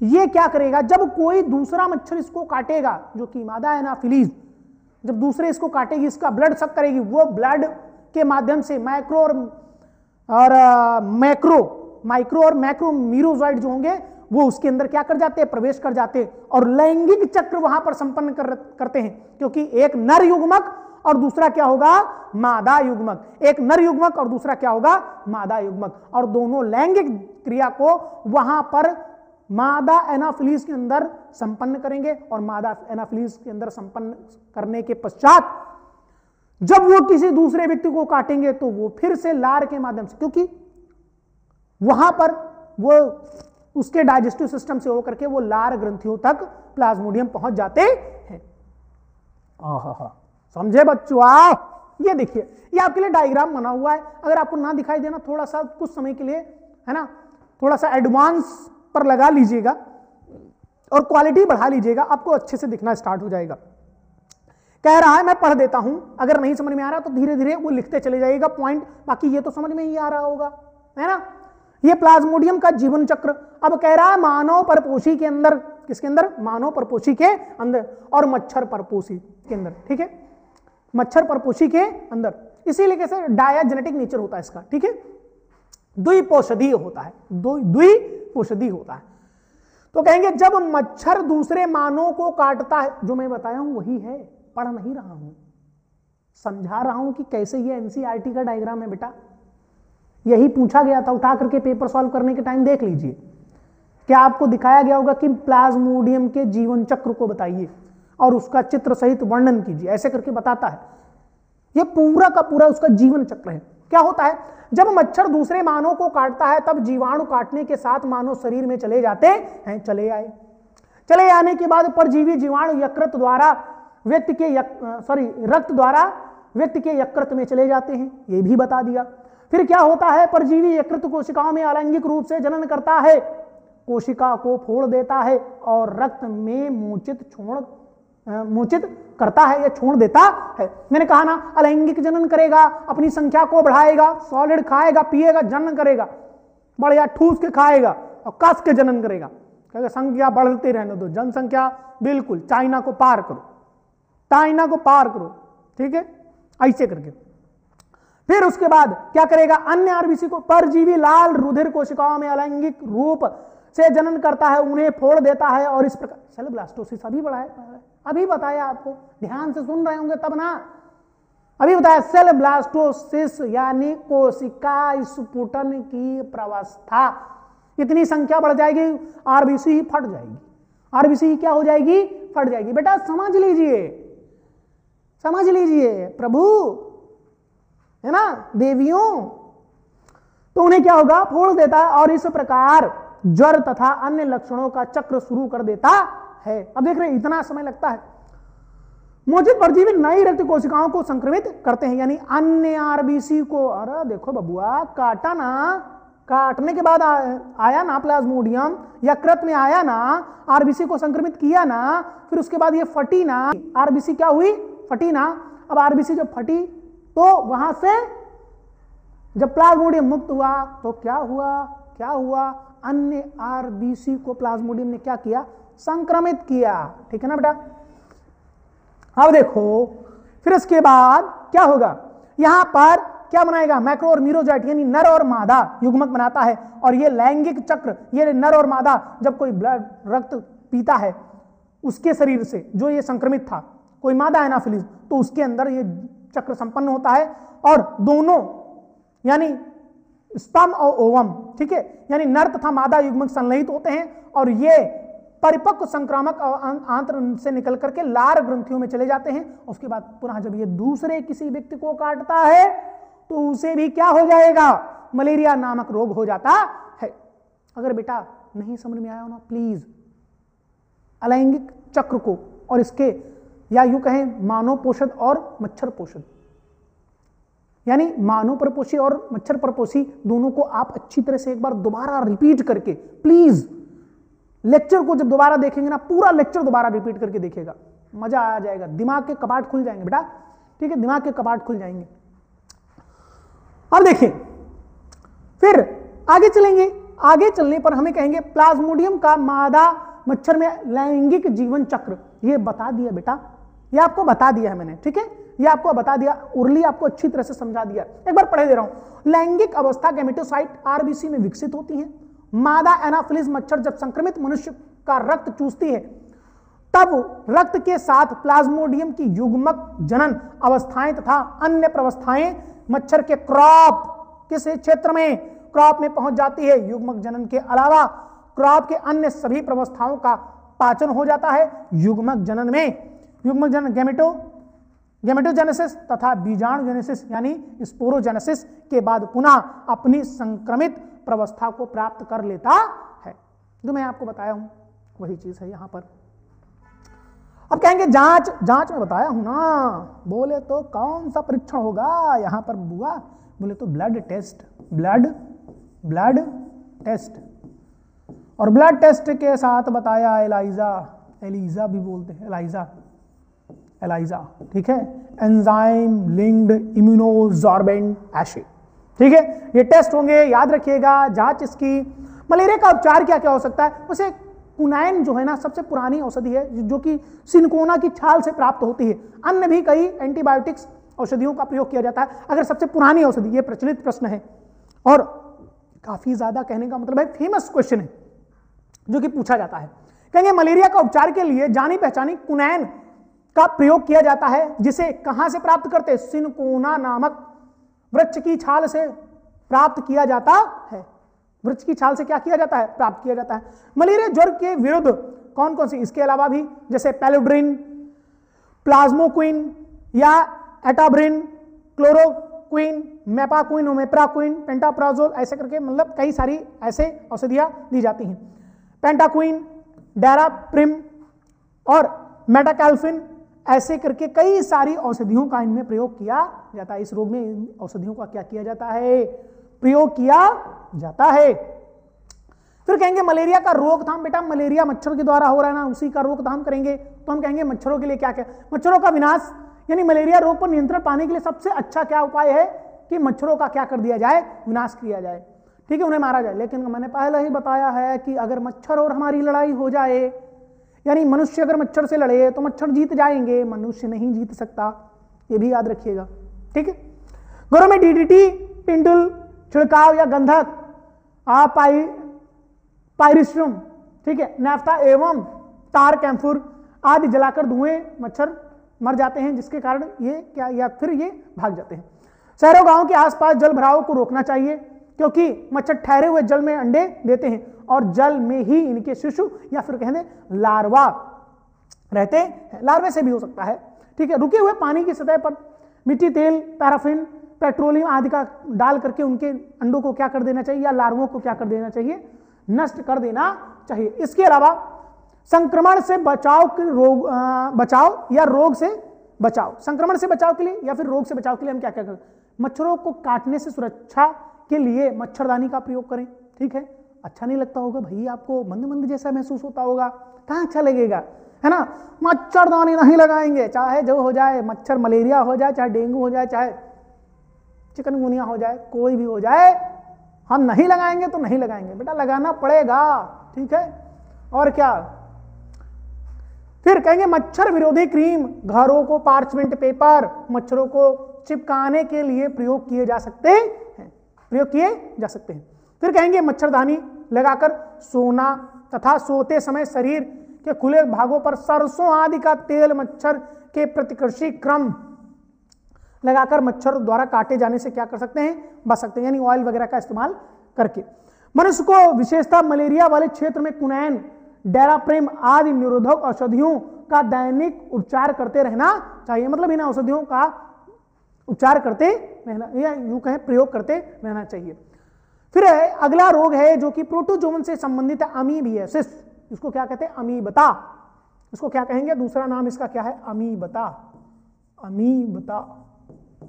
Speaker 1: ये क्या करेगा? जब कोई दूसरा मच्छर इसको काटेगा, जो कि मादा एनाफिलीज, जब दूसरे इसको काटेगी, इसका ब्लड सक करेगी, वो ब्लड के माध्यम से माइक्रो और माइक्रो और मैक्रो मीरोजोइट जो होंगे वो उसके अंदर क्या कर जाते हैं? प्रवेश कर जाते हैं और लैंगिक चक्र वहां पर संपन्न करते हैं। क्योंकि एक नर युग्मक और दूसरा क्या होगा? मादा युग्मक। एक नर युग्मक और दूसरा क्या होगा? मादा युग्मक। और दोनों लैंगिक क्रिया को वहां पर मादा एनाफिलीज के अंदर संपन्न करेंगे और मादा एनाफिलीज के अंदर संपन्न करने के पश्चात जब वो किसी दूसरे व्यक्ति को काटेंगे तो वो फिर से लार के माध्यम से, क्योंकि वहां पर वो उसके डाइजेस्टिव सिस्टम से होकर के वो लार ग्रंथियों तक प्लाज्मोडियम पहुंच जाते हैं। समझे बच्चों? ये देखिए, ये आपके लिए डायग्राम बना हुआ है। अगर आपको ना दिखाई देना, थोड़ा सा कुछ समय के लिए, है ना, थोड़ा सा एडवांस पर लगा लीजिएगा और क्वालिटी बढ़ा लीजिएगा, आपको अच्छे से दिखना स्टार्ट हो जाएगा। कह रहा है, मैं पढ़ देता हूं, अगर नहीं समझ में आ रहा तो धीरे धीरे वो लिखते चले जाइएगा पॉइंट, बाकी ये तो समझ में ही आ रहा होगा, है ना। ये प्लाज्मोडियम का जीवन चक्र। अब कह रहा है मानव परपोषी के अंदर, किसके अंदर? मानव परपोषी के अंदर और मच्छर परपोषी के अंदर। ठीक है, मच्छर परपोषी के अंदर, इसीलिए कैसे डायाजेनेटिक नेचर होता है इसका। ठीक है, द्विपोषधीय होता है, द्विपोषधीय होता है। तो कहेंगे जब मच्छर दूसरे मानव को काटता है, जो मैं बताया हूं वही है, पढ़ नहीं रहा हूं, समझा रहा हूं कि कैसे ये एनसीईआरटी का डायग्राम है बेटा। यही पूछा गया था, उठा करके पेपर सॉल्व करने के टाइम देख लीजिए, क्या आपको दिखाया गया होगा कि प्लाज्मोडियम के जीवन चक्र को बताइए और उसका चित्र सहित वर्णन कीजिए, ऐसे करके बताता है। ये पूरा का पूरा उसका जीवन चक्र है। क्या होता है, जब मच्छर दूसरे मानव को काटता है तब जीवाणु काटने के साथ मानव शरीर में चले जाते हैं। चले आने के बाद परजीवी जीवाणु यकृत द्वारा व्यक्ति के रक्त द्वारा व्यक्ति के यकृत में चले जाते हैं, ये भी बता दिया। फिर क्या होता है, परजीवी यकृत कोशिकाओं में अलैंगिक रूप से जनन करता है, कोशिका को फोड़ देता है और रक्त में मूर्छित करता है या छोड़ देता है। मैंने कहा ना, अलैंगिक जनन करेगा, अपनी संख्या को बढ़ाएगा, सॉलिड खाएगा पिएगा, जनन करेगा, बढ़िया ठूस के खाएगा और कस के जनन करेगा, कहेगा संख्या बढ़ती रहने दो, जनसंख्या बिल्कुल चाइना को पार करो, चाइना को पार करो, ठीक है, ऐसे करके। फिर उसके बाद क्या करेगा, अन्य आरबीसी को परजीवी लाल रुधिर कोशिकाओं में अलैंगिक रूप से जनन करता है, उन्हें फोड़ देता है और इस प्रकार सेल ब्लास्टोसिस अभी अभी बताया आपको, ध्यान से सुन रहे होंगे तब ना, अभी बताया सेल ब्लास्टोसिस यानी कोशिका स्फुटन की प्रवस्था। इतनी संख्या बढ़ जाएगी, आरबीसी ही फट जाएगी, आरबीसी क्या हो जाएगी, फट जाएगी। बेटा समझ लीजिए प्रभु, है ना देवियों, तो उन्हें क्या होगा, फोड़ देता है और इस प्रकार ज्वर तथा अन्य लक्षणों का चक्र शुरू कर देता है। अब देख रहे हैं इतना समय लगता है। मोचित परजीवी नई रक्त कोशिकाओं को संक्रमित करते हैं, यानी अन्य आरबीसी को, अरे देखो बबुआ काटा ना, काटने के बाद आया ना प्लाज्मोडियम, यकृत में आया ना, आरबीसी को संक्रमित किया ना, फिर उसके बाद ये फटी ना, आरबीसी क्या हुई, फटी ना। अब आरबीसी जब फटी तो वहां से जब प्लाज्मोडियम मुक्त हुआ तो क्या हुआ, अन्य आरबीसी को प्लाज्मोडियम ने क्या किया, संक्रमित किया, ठीक है ना बेटा। अब देखो फिर इसके बाद क्या होगा, यहां पर क्या बनाएगा, मैक्रो और मीरोजाइट यानी नर और मादा युग्मक बनाता है, और ये लैंगिक चक्र, ये नर और मादा जब कोई ब्लड रक्त पीता है उसके शरीर से, जो ये संक्रमित था, कोई मादा एनाफिलिस, तो उसके अंदर ये चक्र संपन्न होता है और दोनों यानी स्पर्म और ओवम, ठीक है, यानी नर तथा मादा युग्मक संलयित होते हैं और ये परिपक्व संक्रामक आंत्र से निकल करके लार ग्रंथियों में चले जाते हैं। उसके बाद पुनः जब ये दूसरे किसी व्यक्ति को काटता है तो उसे भी क्या हो जाएगा, मलेरिया नामक रोग हो जाता है। अगर बेटा नहीं समझ में आया हो ना, प्लीज अलैंगिक चक्र को और इसके, या यूं कहें मानव पोषद और मच्छर पोषद, यानी मानव परपोषी और मच्छर परपोषी दोनों को आप अच्छी तरह से एक बार दोबारा रिपीट करके, प्लीज लेक्चर को जब दोबारा देखेंगे ना, पूरा लेक्चर दोबारा रिपीट करके देखिएगा, मजा आ जाएगा, दिमाग के कपाट खुल जाएंगे बेटा, ठीक है, दिमाग के कपाट खुल जाएंगे। अब देखिए फिर आगे चलेंगे, आगे चलने पर हमें कहेंगे प्लाज्मोडियम का मादा मच्छर में लैंगिक जीवन चक्र, ये बता दिया बेटा, ये आपको बता दिया है मैंने, ठीक है, ये आपको बता दिया, उर्ली आपको अच्छी तरह से समझा दिया। एक बार पढ़े दे रहा हूं, लैंगिक अवस्था गैमेटोसाइट आरबीसी में विकसित होती है। मादा एनाफिलिस मच्छर जब संक्रमित मनुष्य का रक्त चूसती है तब रक्त के साथ प्लाज्मोडियम की युग्मक जनन अवस्थाएं तथा अन्य प्रवस्थाएं मच्छर के क्रॉप किस क्षेत्र में, क्रॉप में पहुंच जाती है। युग्मक जनन के अलावा क्रॉप के अन्य सभी प्रवस्थाओं का पाचन हो जाता है। युग्मक जनन में, युग्मक जनन गैमेटोजेनेसिस तथा बीजाणुजेनेसिस यानी स्पोरोजेनेसिस के बाद पुनः अपनी संक्रमित प्रवस्था को प्राप्त कर लेता है। जो मैं आपको बताया हूं वही चीज है यहां पर। अब कहेंगे जांच में बताया हूं ना, बोले तो कौन सा परीक्षण होगा यहां पर बुआ, बोले तो ब्लड टेस्ट, ब्लड टेस्ट, और ब्लड टेस्ट के साथ बताया एलिजा भी बोलते हैं, एलाइजा, ठीक है, एंजाइम लिंक्ड इम्यूनोसॉर्बेंट एशे, ठीक है, ये टेस्ट होंगे, याद रखिएगा। जांच इसकी, मलेरिया का उपचार क्या क्या हो सकता है, उसे कुनाइन जो है ना सबसे पुरानी औषधि है जो कि सिनकोना की छाल से प्राप्त होती है। अन्य भी कई एंटीबायोटिक्स औषधियों का प्रयोग किया जाता है, अगर सबसे पुरानी औषधि, ये प्रचलित प्रश्न है और काफी ज्यादा कहने का मतलब है फेमस क्वेश्चन है जो कि पूछा जाता है। कहेंगे मलेरिया का उपचार के लिए जानी पहचानी कुनाइन का प्रयोग किया जाता है, जिसे कहां से प्राप्त करते हैं, सिनकोना नामक वृक्ष की छाल से प्राप्त किया जाता है। वृक्ष की छाल से क्या किया जाता है, प्राप्त किया जाता है। मलेरिया ज्वर के विरुद्ध कौन कौन सी, इसके अलावा भी जैसे पैलोड्रिन, प्लाज्मोक्विन या एटाब्रिन, क्लोरोक्विन, मेपाक्विन, ओमेप्राक्विन, पेंटाप्राजोल, ऐसे करके मतलब कई सारी ऐसे औषधियां दी जाती हैं। पेंटाक्विन, डेराप्रिम और मेटाकैल्फिन, ऐसे करके कई सारी औषधियों का इनमें प्रयोग किया जाता है। इस रोग में इन औषधियों का क्या किया जाता है? प्रयोग किया जाता है। फिर कहेंगे मलेरिया का रोकथाम। बेटा मलेरिया मच्छर के द्वारा हो रहा है ना, उसी का रोकथाम करेंगे। तो हम कहेंगे मच्छरों के लिए क्या क्या, मच्छरों का विनाश यानी मलेरिया रोग पर नियंत्रण पाने के लिए सबसे अच्छा क्या उपाय है कि मच्छरों का क्या कर दिया जाए? विनाश किया जाए। ठीक है, उन्हें मारा जाए। लेकिन मैंने पहले ही बताया है कि अगर मच्छर और हमारी लड़ाई हो जाए, यानी मनुष्य अगर मच्छर से लड़े तो मच्छर जीत जाएंगे, मनुष्य नहीं जीत सकता, ये भी याद रखिएगा। ठीक है, घरों में डीडीटी, पिंडुल छिड़काव या गंधक, पायरिस्ट्रम, ठीक है, नाफ्ता एवं तार कैम्फर आदि जलाकर धुएं मच्छर मर जाते हैं, जिसके कारण ये क्या या फिर ये भाग जाते हैं। शहरों गांव के आसपास जल भराव को रोकना चाहिए, क्योंकि मच्छर ठहरे हुए जल में अंडे देते हैं और जल में ही इनके शिशु या फिर कहने लार्वा रहते हैं। लार्वे से भी हो सकता है। ठीक है, रुके हुए पानी की सतह पर मिट्टी, तेल, पैराफिन, पेट्रोलियम आदि का डाल करके उनके अंडों को क्या कर देना चाहिए या लार्वों को क्या कर देना चाहिए? नष्ट कर देना चाहिए। इसके अलावा संक्रमण से बचाव के बचाव या रोग से बचाव, संक्रमण से बचाव के लिए या फिर रोग से बचाव के लिए हम क्या क्या करें? मच्छरों को काटने से सुरक्षा के लिए मच्छरदानी का प्रयोग करें। ठीक है, अच्छा नहीं लगता होगा भाई, आपको मंद मंद जैसा महसूस होता होगा, कहाँ अच्छा लगेगा, है ना? मच्छरदानी नहीं लगाएंगे, चाहे जो हो जाए, मच्छर मलेरिया हो जाए, चाहे डेंगू हो जाए, चाहे चिकनगुनिया हो जाए, कोई भी हो जाए, हम नहीं लगाएंगे तो नहीं लगाएंगे। बेटा लगाना पड़ेगा। ठीक है, और क्या? फिर कहेंगे मच्छर विरोधी क्रीम, घरों को पार्चमेंट पेपर मच्छरों को चिपकाने के लिए प्रयोग किए जा सकते हैं, प्रयोग किए जा सकते हैं। फिर कहेंगे मच्छरदानी लगाकर सोना तथा सोते समय शरीर के खुले भागों पर सरसों आदि का तेल मच्छर के प्रतिकृषि क्रम लगाकर मच्छर द्वारा काटे जाने से क्या कर सकते हैं? बच सकते हैं, यानी ऑयल वगैरह का इस्तेमाल करके। मनुष्य को विशेषतः मलेरिया वाले क्षेत्र में कुनैन, डेराप्रिम आदि निरोधक औषधियों का दैनिक उपचार करते रहना चाहिए। मतलब इन औषधियों का उपचार करते रहना या यूं कहें प्रयोग करते रहना चाहिए। फिर अगला रोग है जो कि प्रोटोजोवन से संबंधित है, अमीबियासिस। इसको क्या कहते हैं? अमीबता। इसको क्या कहेंगे? दूसरा नाम इसका क्या है? अमीबता। अमीबता,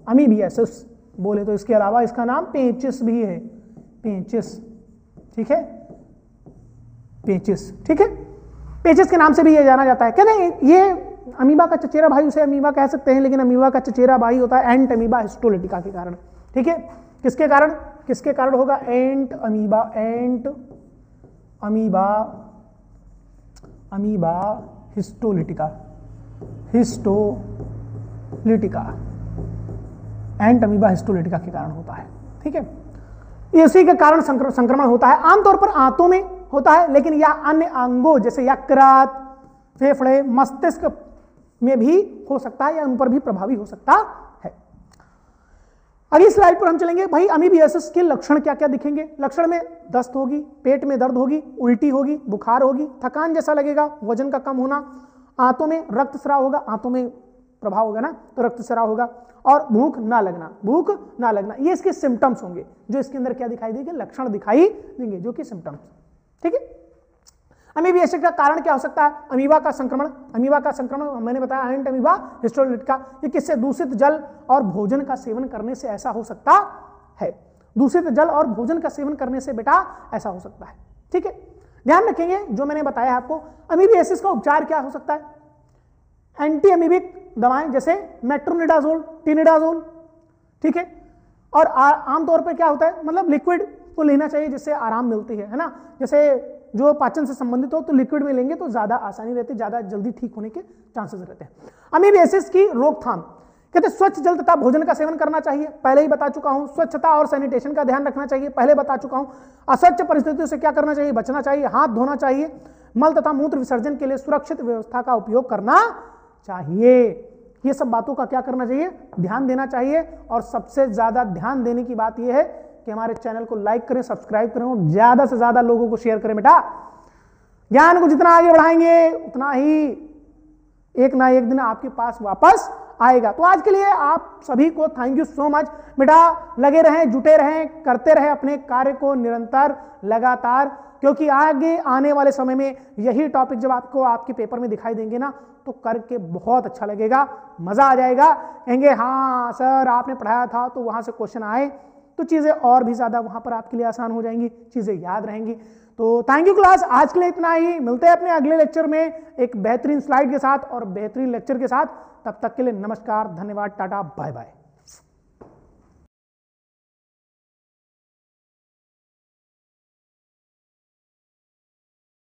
Speaker 1: अमीबियासिस बोले तो। इसके अलावा इसका नाम पेचिस भी है, पेचिस। ठीक है, पेचिस। ठीक है, पेचिस के नाम से भी ये जाना जाता है। कहते हैं ये अमीबा का चचेरा भाई, उसे अमीबा कह सकते हैं, लेकिन अमीबा का चचेरा भाई होता है एंट अमीबा हिस्टोलिटिका के कारण। ठीक है, किसके कारण? किसके कारण होगा? एंट अमीबा, एंट अमीबा, अमीबा हिस्टोलिटिका, हिस्टोलिटिका, एंट अमीबा हिस्टोलिटिका के कारण होता है। ठीक है, इसी के कारण संक्रमण होता है। आमतौर पर आंतों में होता है, लेकिन यह अन्य अंगों जैसे यकृत, फेफड़े, मस्तिष्क में भी हो सकता है या उन पर भी प्रभावी हो सकता है। अगली स्लाइड पर हम चलेंगे। भाई अमीबियासिस के लक्षण क्या क्या दिखेंगे? लक्षण में दस्त होगी, पेट में दर्द होगी, उल्टी होगी, बुखार होगी, थकान जैसा लगेगा, वजन का कम होना, आंतों में रक्तस्राव होगा, आंतों में प्रभाव होगा ना तो रक्तस्राव होगा, और भूख ना लगना, भूख ना लगना, ये इसके सिम्टम्स होंगे जो इसके अंदर क्या दिखाई देंगे? लक्षण दिखाई देंगे जो कि सिम्टम्स। ठीक है, अमीबियासिस का कारण क्या हो सकता है? अमीबा का संक्रमण। अमीबा का संक्रमण मैंने बताया एंट अमीबा हिस्टोलिटिका। ये किससे? दूषित जल और भोजन का सेवन करने से ऐसा हो सकता है। दूषित जल और भोजन का सेवन करने से बेटा ऐसा हो सकता है। ठीक है, ध्यान रखेंगे जो मैंने बताया आपको। अमीबियासिस का उपचार क्या हो सकता है? एंटी अमीबिक दवाएं जैसे मेट्रोनिडाजोल, टिनिडाजोल। ठीक है, और आमतौर पर क्या होता है, मतलब लिक्विड को लेना चाहिए जिससे आराम मिलती है ना। जैसे जो पाचन से संबंधित हो तो लिक्विड में लेंगे तो ज्यादा आसानी रहती है, ज्यादा जल्दी ठीक होने के चांसेस रहते हैं। अमीबियासिस की रोकथाम कहते हैं स्वच्छ जल तथा भोजन का सेवन करना चाहिए। पहले ही बता चुका हूं, स्वच्छता और सैनिटेशन का ध्यान रखना चाहिए, पहले बता चुका हूं। अस्वच्छ परिस्थितियों से क्या करना चाहिए? बचना चाहिए, हाथ धोना चाहिए। मल तथा मूत्र विसर्जन के लिए सुरक्षित व्यवस्था का उपयोग करना चाहिए। ये सब बातों का क्या करना चाहिए? ध्यान देना चाहिए। और सबसे ज्यादा ध्यान देने की बात यह है कि हमारे चैनल को लाइक करें, सब्सक्राइब करें और ज्यादा से ज्यादा लोगों को शेयर करें। बेटा ज्ञान को जितना आगे बढ़ाएंगे उतना ही एक ना एक दिन आपके पास वापस आएगा। तो आज के लिए आप सभी को थैंक यू सो मच बेटा। लगे रहें, जुटे रहें, करते रहें अपने कार्य को निरंतर, लगातार, क्योंकि आगे आने वाले समय में यही टॉपिक जब आपको आपके पेपर में दिखाई देंगे ना, तो करके बहुत अच्छा लगेगा, मजा आ जाएगा। कहेंगे हाँ सर आपने पढ़ाया था तो वहां से क्वेश्चन आए, तो चीजें और भी ज्यादा वहां पर आपके लिए आसान हो जाएंगी, चीजें याद रहेंगी। तो थैंक यू क्लास, आज के लिए इतना ही। मिलते हैं अपने अगले लेक्चर में एक बेहतरीन स्लाइड के साथ और बेहतरीन लेक्चर के साथ। तब तक के लिए नमस्कार, धन्यवाद, टाटा, बाय बाय।